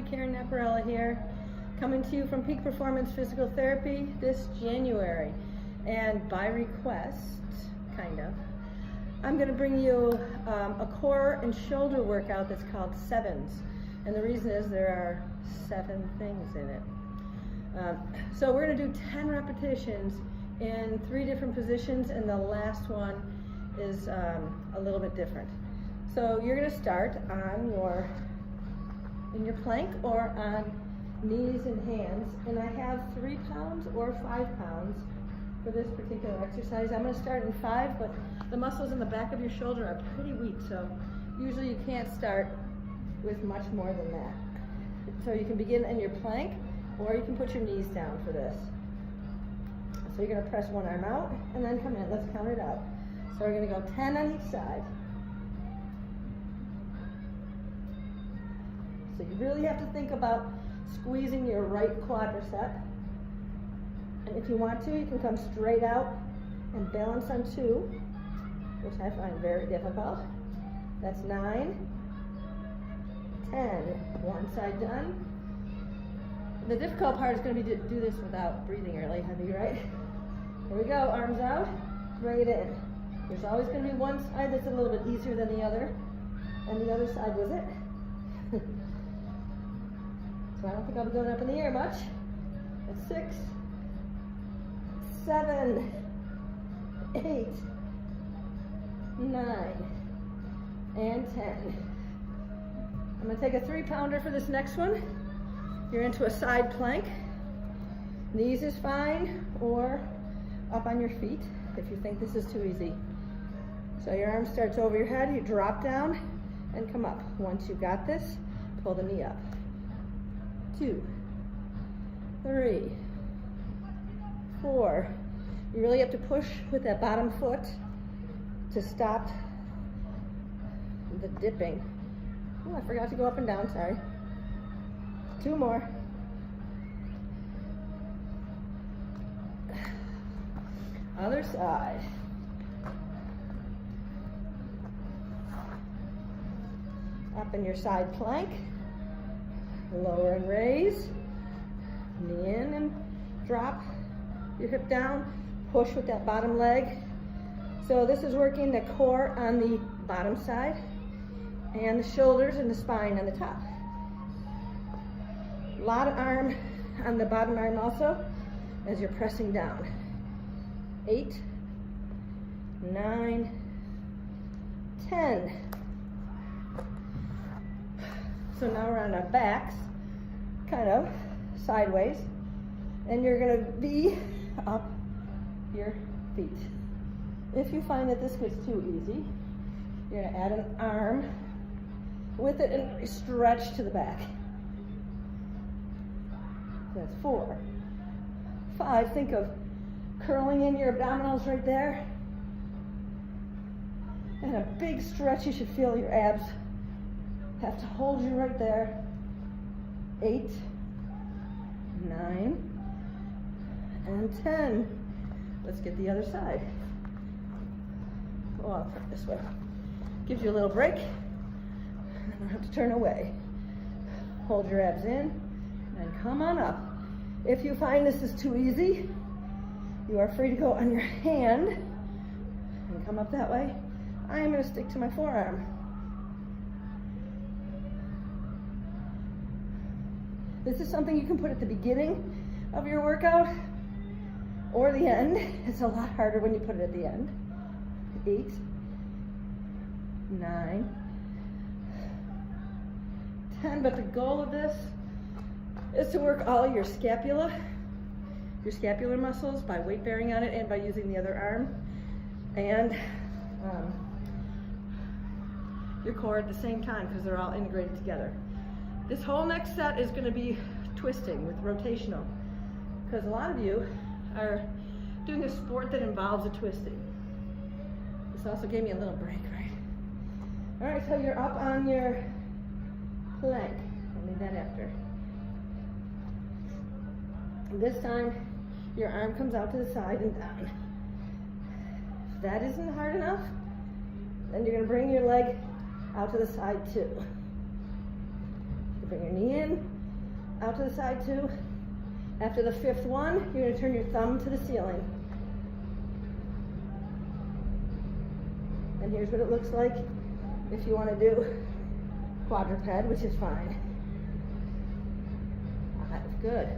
Hi, Karen Naparella here, coming to you from Peak Performance Physical Therapy this January. And by request, kind of, I'm going to bring you a core and shoulder workout that's called sevens. And the reason is there are 7 things in it. So we're going to do 10 repetitions in 3 different positions, and the last one is a little bit different. So you're going to start on in your plank or on knees and hands, and I have 3 pounds or 5 pounds for this particular exercise. I'm going to start in 5, but the muscles in the back of your shoulder are pretty weak, so usually you can't start with much more than that. So you can begin in your plank, or you can put your knees down for this. So you're going to press one arm out and then come in. Let's count it out. So we're going to go 10 on each side. So you really have to think about squeezing your right quadricep. And if you want to, you can come straight out and balance on 2, which I find very difficult. That's 9, 10. One side done. The difficult part is going to be to do this without breathing really heavy, right? Here we go, arms out, right in. There's always going to be one side that's a little bit easier than the other, and the other side was it. So I don't think I'll be going up in the air much. That's 6, 7, 8, 9, and 10. I'm going to take a 3-pounder for this next one. You're into a side plank. Knees is fine, or up on your feet if you think this is too easy. So your arm starts over your head, you drop down and come up. Once you got this, pull the knee up. 2, 3, 4. You really have to push with that bottom foot to stop the dipping. Oh, I forgot to go up and down, sorry. 2 more. Other side. Up in your side plank. Lower and raise. Knee in and drop your hip down. Push with that bottom leg. So this is working the core on the bottom side and the shoulders and the spine on the top. A lot of arm on the bottom arm also as you're pressing down. 8, 9, 10. So now we're on our backs, kind of sideways, and you're going to be up your feet. If you find that this gets too easy, you're going to add an arm with it and stretch to the back. That's 4, 5. Think of curling in your abdominals right there. And a big stretch. You should feel your abs have to hold you right there. 8, 9, and 10. Let's get the other side. Oh, I'll turn this way. Gives you a little break. I don't have to turn away. Hold your abs in. And come on up. If you find this is too easy, you are free to go on your hand and come up that way. I am going to stick to my forearm. This is something you can put at the beginning of your workout or the end. It's a lot harder when you put it at the end. 8, 9, 10. But the goal of this is to work all your scapular muscles by weight bearing on it and by using the other arm, and your core at the same time, because they're all integrated together. This whole next set is going to be twisting with rotational, because a lot of you are doing a sport that involves a twisting. This also gave me a little break, right? All right, so you're up on your plank. I'll leave that after. This time, your arm comes out to the side and down. If that isn't hard enough, then you're going to bring your leg out to the side too. bring your knee in, out to the side 2. After the 5th one, you're going to turn your thumb to the ceiling. And here's what it looks like if you want to do quadruped, which is fine. That is good.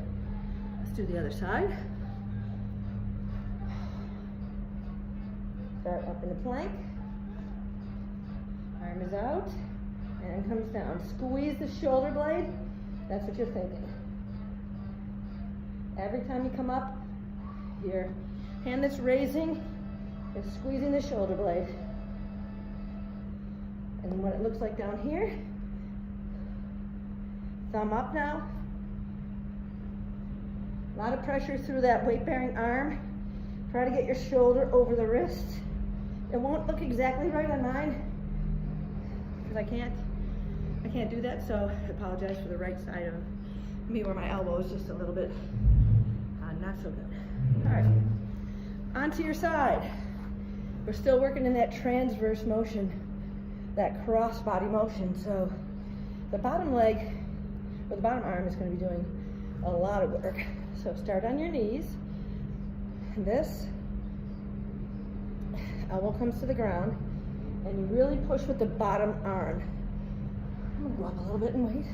Let's do the other side. Start up in the plank. Arm is out and comes down. Squeeze the shoulder blade. That's what you're thinking. Every time you come up, your hand that's raising is squeezing the shoulder blade. And what it looks like down here, thumb up now. A lot of pressure through that weight-bearing arm. Try to get your shoulder over the wrist. It won't look exactly right on mine because I can't do that, so I apologize for the right side of me where my elbow is just a little bit not so good. All right, onto your side. We're still working in that transverse motion, that cross body motion. So the bottom leg or the bottom arm is going to be doing a lot of work. So start on your knees. This elbow comes to the ground, and you really push with the bottom arm. I'm going to go up a little bit in weight.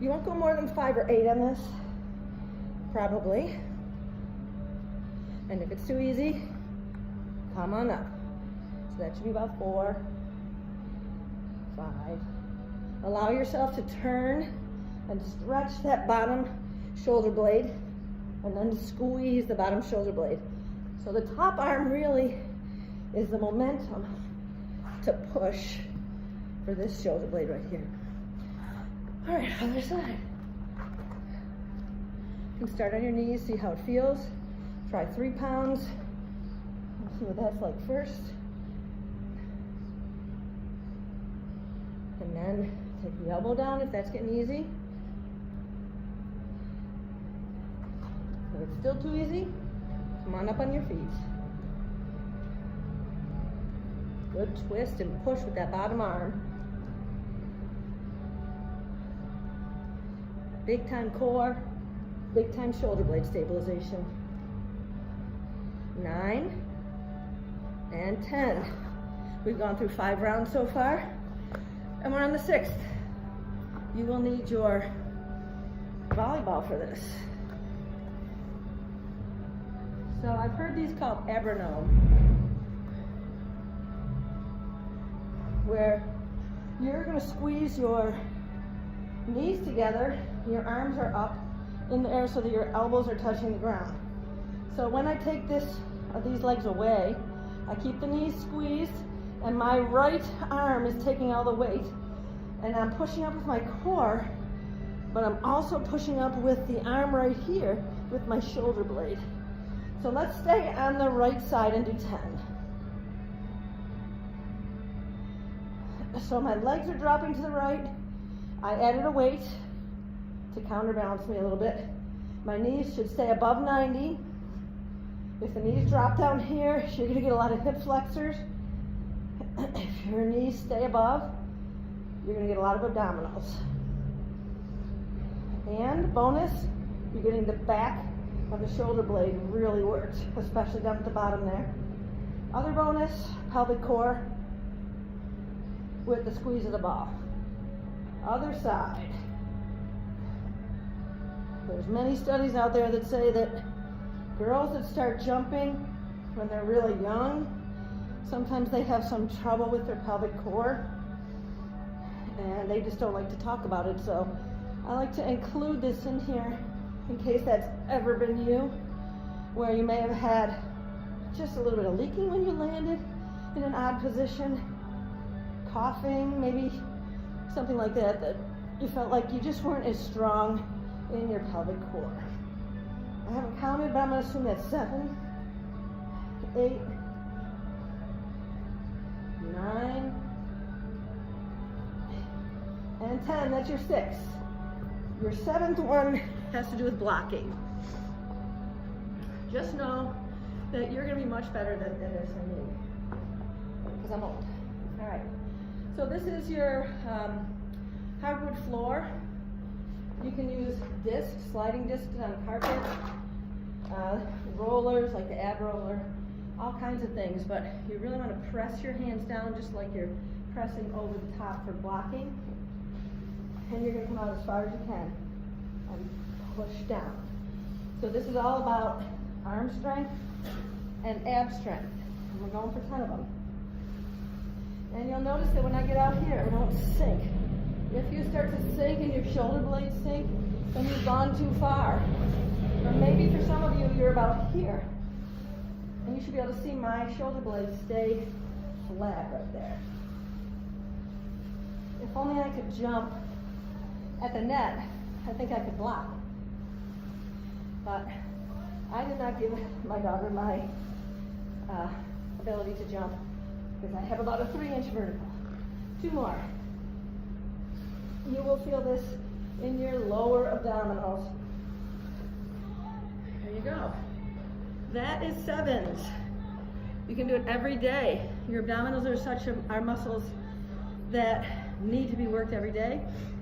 You won't go more than 5 or 8 on this, probably. And if it's too easy, come on up. So that should be about 4, 5. Allow yourself to turn and stretch that bottom shoulder blade, and then squeeze the bottom shoulder blade. So the top arm really is the momentum to push for this shoulder blade right here. All right, other side. You can start on your knees, see how it feels. Try 3 pounds. Let's see what that's like first. And then take the elbow down if that's getting easy. If it's still too easy, come on up on your feet. Good twist and push with that bottom arm. Big time core, big time shoulder blade stabilization. 9 and 10. We've gone through 5 rounds so far, and we're on the 6th. You will need your volleyball for this. So I've heard these called abronome, where you're going to squeeze your knees together, your arms are up in the air so that your elbows are touching the ground. So when I take these legs away, I keep the knees squeezed, and my right arm is taking all the weight, and I'm pushing up with my core, but I'm also pushing up with the arm right here with my shoulder blade. So let's stay on the right side and do 10. So my legs are dropping to the right. I added a weight to counterbalance me a little bit. My knees should stay above 90. If the knees drop down here, you're going to get a lot of hip flexors. If your knees stay above, you're going to get a lot of abdominals. And bonus, you're getting the back of the shoulder blade really worked, especially down at the bottom there. Other bonus, pelvic core with the squeeze of the ball. Other side. There's many studies out there that say that girls that start jumping when they're really young, sometimes they have some trouble with their pelvic core, and they just don't like to talk about it. So I like to include this in here in case that's ever been you, where you may have had just a little bit of leaking when you landed in an odd position, coughing, maybe something like that, that you felt like you just weren't as strong in your pelvic core. I haven't counted, but I'm going to assume that's 7, 8, 9, and 10. That's your 6. Your 7th one has to do with blocking. Just know that you're going to be much better than this than me, because I'm old. All right. So this is your hardwood floor. You can use discs, sliding discs on carpet, rollers like the ab roller, all kinds of things, but you really want to press your hands down just like you're pressing over the top for blocking. And you're going to come out as far as you can and push down. So this is all about arm strength and ab strength. And we're going for 10 of them. And you'll notice that when I get out here, I don't sink. If you start to sink and your shoulder blades sink, then you've gone too far. Or maybe for some of you, you're about here. And you should be able to see my shoulder blades stay flat right there. If only I could jump at the net, I think I could block. But I did not give my daughter my ability to jump because I have about a 3-inch vertical. 2 more. You will feel this in your lower abdominals. There you go. That is 7s. You can do it every day. Your abdominals are muscles that need to be worked every day.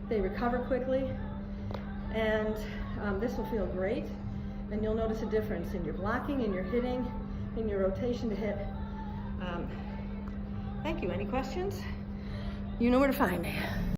They recover quickly, and this will feel great. And you'll notice a difference in your blocking, in your hitting, in your rotation to hit. Thank you. Any questions? You know where to find me.